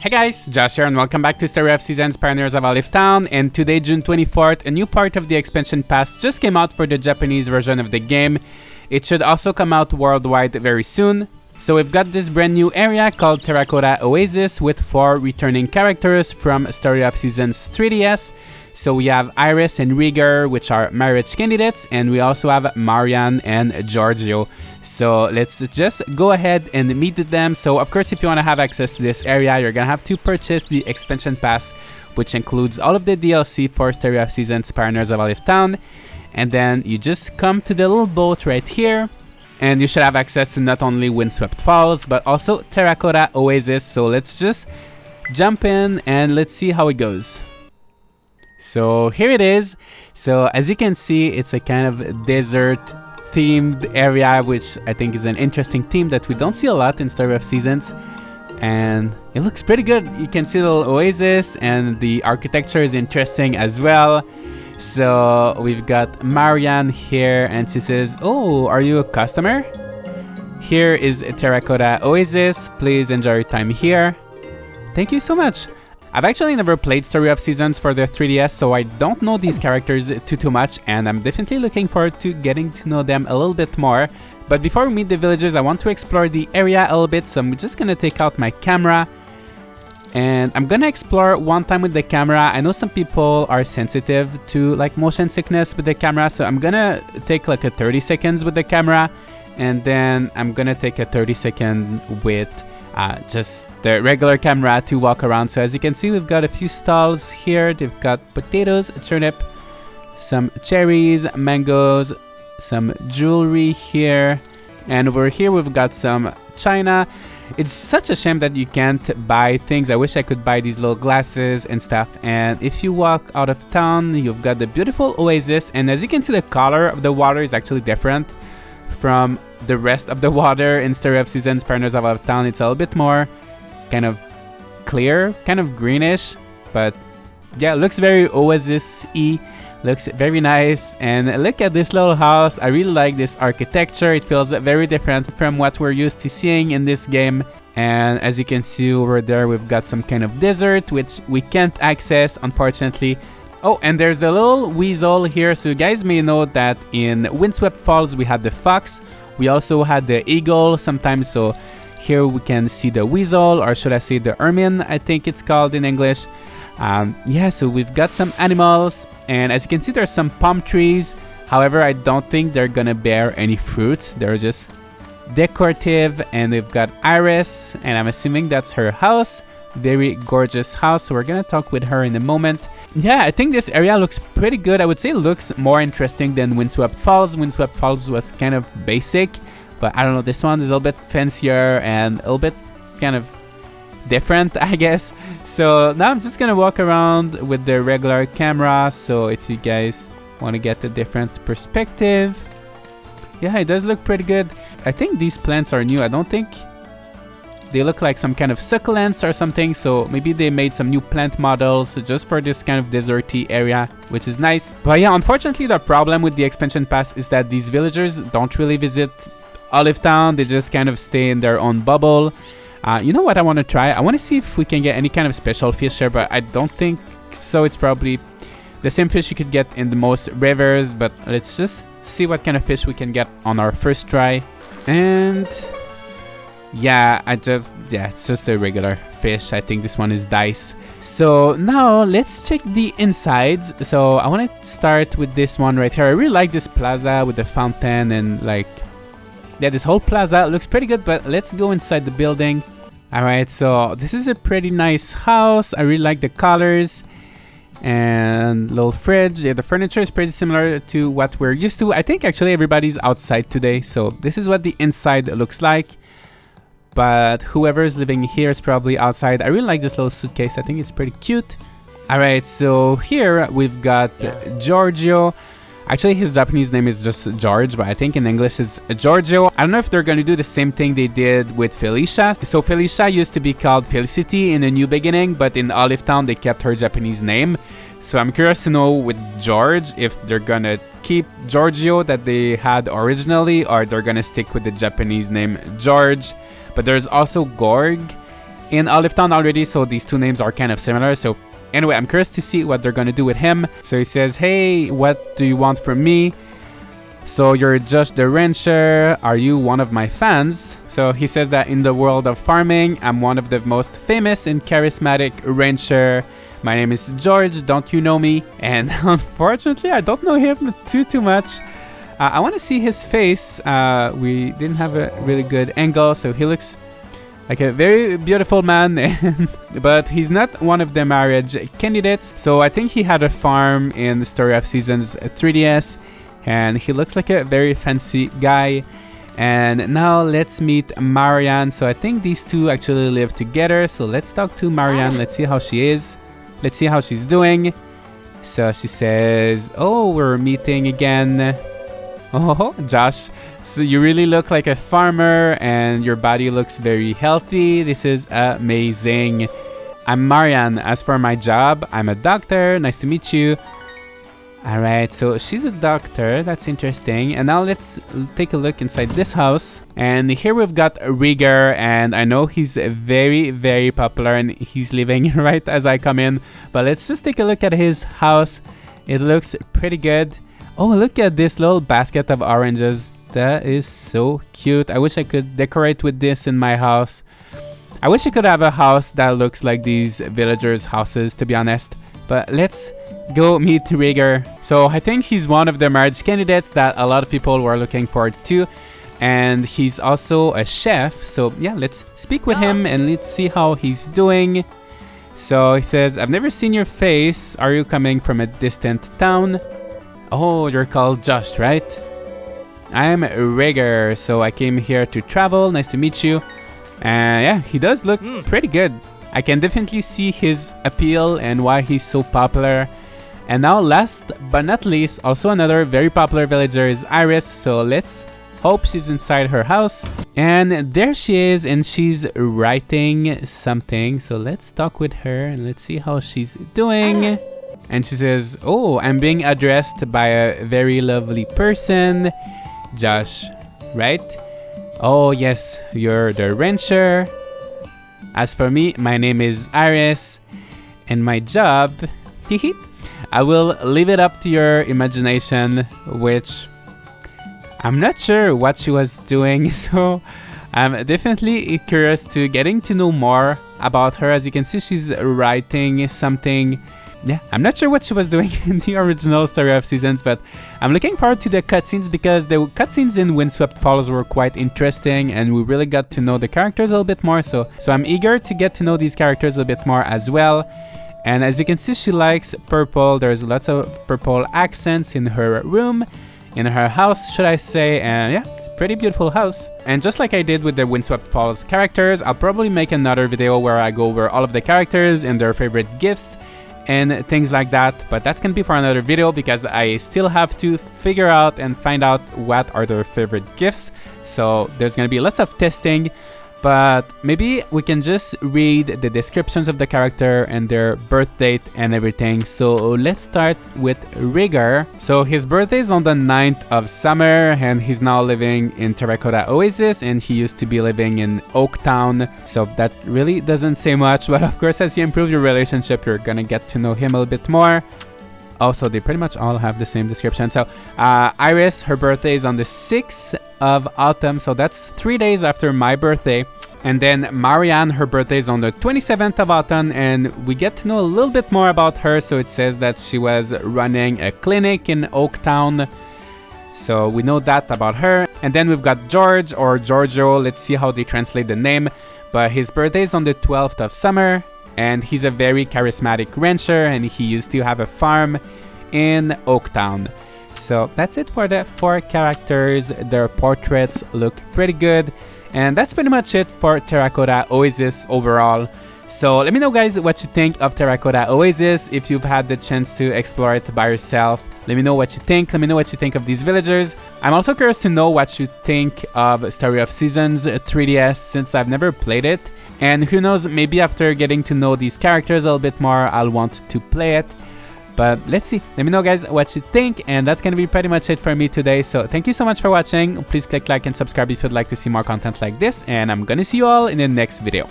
Hey guys, Josh here and welcome back to Story of Seasons Pioneers of Olive Town, and today, June 24th, a new part of the expansion pass just came out for the Japanese version of the game. It should also come out worldwide very soon. So we've got this brand new area called Terracotta Oasis with 4 returning characters from Story of Seasons 3DS. So we have Iris and Rieger, which are marriage candidates, and we also have Marianne and Giorgio. So let's just go ahead and meet them. So of course, if you want to have access to this area, you're gonna have to purchase the expansion pass, which includes all of the DLC for Story of Seasons Pioneers of Olive Town. And then you just come to the little boat right here, and you should have access to not only Windswept Falls, but also Terracotta Oasis. So let's just jump in and let's see how it goes. So here it is. So as you can see, it's a kind of desert themed area, which I think is an interesting theme that we don't see a lot in Story of Seasons. And it looks pretty good. You can see the little oasis, and the architecture is interesting as well. So we've got Marianne here, and she says, "Oh, are you a customer? Here is Terracotta Oasis. Please enjoy your time here." Thank you so much. I've actually never played Story of Seasons for the 3DS, so I don't know these characters too much, and I'm definitely looking forward to getting to know them a little bit more. But before we meet the villagers, I want to explore the area a little bit, so I'm just gonna take out my camera, and I'm gonna explore one time with the camera. I know some people are sensitive to like motion sickness with the camera, so I'm gonna take like a 30 seconds with the camera, and then I'm gonna take a 30-second with just the regular camera to walk around. So as you can see, we've got a few stalls here. They've got potatoes, turnip, some cherries, mangoes, some jewelry here, and over here we've got some china. It's such a shame that you can't buy things. I wish I could buy these little glasses and stuff. And if you walk out of town, you've got the beautiful oasis, and as you can see, the color of the water is actually different from the rest of the water in Story of Seasons Pioneers of Olive Town. It's a little bit more kind of clear, kind of greenish, but yeah, it looks very oasis-y, looks very nice. And look at this little house. I really like this architecture. It feels very different from what we're used to seeing in this game. And as you can see over there, we've got some kind of desert which we can't access, unfortunately. Oh, and there's a little weasel here. So you guys may know that in Windswept Falls we had the fox. We also had the eagle sometimes. So here we can see the weasel, or should I say the ermine, I think it's called in English. Yeah, so we've got some animals, and as you can see, there's some palm trees. However, I don't think they're gonna bear any fruits. They're just decorative. And we've got Iris, and I'm assuming that's her house. Very gorgeous house. So we're gonna talk with her in a moment. Yeah, I think this area looks pretty good. I would say it looks more interesting than Windswept Falls. Windswept Falls was kind of basic, but I don't know, this one is a little bit fancier and a little bit kind of different, I guess. So now I'm just gonna walk around with the regular camera. So if you guys want to get a different perspective, yeah, it does look pretty good. I think these plants are new. I don't think they look like some kind of succulents or something, so maybe they made some new plant models just for this kind of deserty area, which is nice. But yeah, unfortunately, the problem with the expansion pass is that these villagers don't really visit Olive Town. They just kind of stay in their own bubble. You know what I want to try? I want to see if we can get any kind of special fish here, but I don't think so. It's probably the same fish you could get in the most rivers, but let's just see what kind of fish we can get on our first try. And yeah, it's just a regular fish. I think this one is dice. So now let's check the insides. So I want to start with this one right here. I really like this plaza with the fountain, and like, yeah, this whole plaza looks pretty good. But let's go inside the building. All right, so this is a pretty nice house. I really like the colors and little fridge. Yeah, the furniture is pretty similar to what we're used to. I think actually everybody's outside today, so this is what the inside looks like. But whoever's living here is probably outside. I really like this little suitcase. I think it's pretty cute. All right, so here we've got Giorgio. Actually, his Japanese name is just George, but I think in English it's Giorgio. I don't know if they're going to do the same thing they did with Felicia. So Felicia used to be called Felicity in A New Beginning, but in Olive Town they kept her Japanese name. So I'm curious to know with George if they're going to keep Giorgio that they had originally, or they're going to stick with the Japanese name George. But there's also Gorg in Olive Town already, so these two names are kind of similar. So anyway, I'm curious to see what they're gonna do with him. So he says, hey, what do you want from me? So you're Josh the Rancher. Are you one of my fans? So he says that in the world of farming, I'm one of the most famous and charismatic rancher. My name is George. Don't you know me? And unfortunately, I don't know him too much. I want to see his face. We didn't have a really good angle, so he looks like a very beautiful man, but he's not one of the marriage candidates. So I think he had a farm in the Story of Seasons 3DS, and he looks like a very fancy guy. And now let's meet Marianne. So I think these two actually live together. So let's talk to Marianne. Let's see how she is. Let's see how she's doing. So she says, oh, we're meeting again. Oh, Josh, so you really look like a farmer and your body looks very healthy. This is amazing. I'm Marianne. As for my job, I'm a doctor. Nice to meet you. All right, so she's a doctor. That's interesting. And now let's take a look inside this house. And here we've got Rieger, and I know he's very, very popular, and he's living right as I come in. But let's just take a look at his house. It looks pretty good. Oh, look at this little basket of oranges. That is so cute. I wish I could decorate with this in my house. I wish I could have a house that looks like these villagers' houses, to be honest. But let's go meet Rieger. So I think he's one of the marriage candidates that a lot of people were looking forward to. And he's also a chef. So yeah, let's speak with him and let's see how he's doing. So he says, I've never seen your face. Are you coming from a distant town? Oh, you're called Josh, right? I'm Rieger, so I came here to travel. Nice to meet you. And yeah, he does look pretty good. I can definitely see his appeal and why he's so popular. And now last but not least, also another very popular villager is Iris. So let's hope she's inside her house. And there she is, and she's writing something. So let's talk with her and let's see how she's doing. And she says, oh, I'm being addressed by a very lovely person. Josh, right? Oh yes, you're the rancher. As for me, my name is Iris. And my job, I will leave it up to your imagination, which I'm not sure what she was doing. So I'm definitely curious to getting to know more about her. As you can see, she's writing something. Yeah, I'm not sure what she was doing in the original Story of Seasons, but I'm looking forward to the cutscenes because the cutscenes in Windswept Falls were quite interesting and we really got to know the characters a little bit more. So I'm eager to get to know these characters a little bit more as well. And as you can see, she likes purple. There's lots of purple accents in her room, in her house, should I say. And yeah, it's a pretty beautiful house. And just like I did with the Windswept Falls characters, I'll probably make another video where I go over all of the characters and their favorite gifts and things like that, but that's gonna be for another video because I still have to figure out and find out what are their favorite gifts. So there's gonna be lots of testing, but maybe we can just read the descriptions of the character and their birth date and everything. So let's start with Rieger. So his birthday is on the 9th of summer and he's now living in Terracotta Oasis, and he used to be living in Oaktown. So that really doesn't say much, but of course as you improve your relationship, you're gonna get to know him a little bit more. Also, they pretty much all have the same description. So Iris, her birthday is on the 6th of autumn, so that's 3 days after my birthday. And then Marianne, her birthday is on the 27th of autumn, and we get to know a little bit more about her. So it says that she was running a clinic in Oaktown. So we know that about her. And then we've got George, or Giorgio. Let's see how they translate the name. But his birthday is on the 12th of summer, and he's a very charismatic rancher, and he used to have a farm in Oaktown. So that's it for the 4 characters. Their portraits look pretty good. And that's pretty much it for Terracotta Oasis overall. So let me know, guys, what you think of Terracotta Oasis. If you've had the chance to explore it by yourself, let me know what you think. Let me know what you think of these villagers. I'm also curious to know what you think of Story of Seasons 3DS, since I've never played it. And who knows, maybe after getting to know these characters a little bit more, I'll want to play it. But let's see. Let me know, guys, what you think. And that's going to be pretty much it for me today. So thank you so much for watching. Please click like and subscribe if you'd like to see more content like this. And I'm going to see you all in the next video.